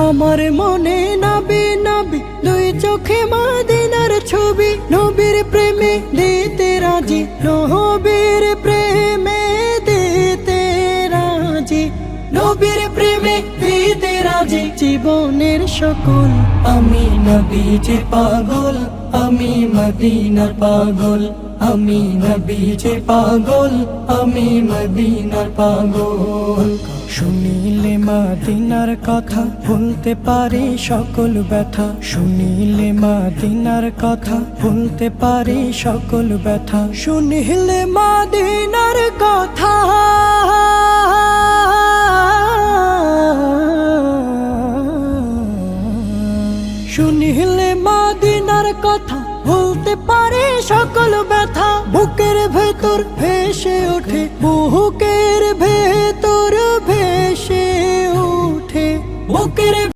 আমার মনে নবী নবী দুই চোখে মদিনার ছবি, নবীর প্রেমে দিতে রাজি, নবীর প্রেমে দিতে রাজি, নবীর প্রেমে দিতে রাজি। জীবনের সকল আমি নবীজির পাগল, আমি মদিনার পাগল, আমি নবীজির পাগল, আমি মদিনার পাগল। শুনিলে মদিনার কথা ভুলতে পারি সকল ব্যথা, শুনিলে মদিনার কথা ভুলতে পারি সকল ব্যথা, শুনিলে মদিনার কথা শুনিলে মদিনার কথা ভুলতে পারে সকল ব্যথা। বুকের ভেতর ভেসে ওঠে, বুকের ভেতর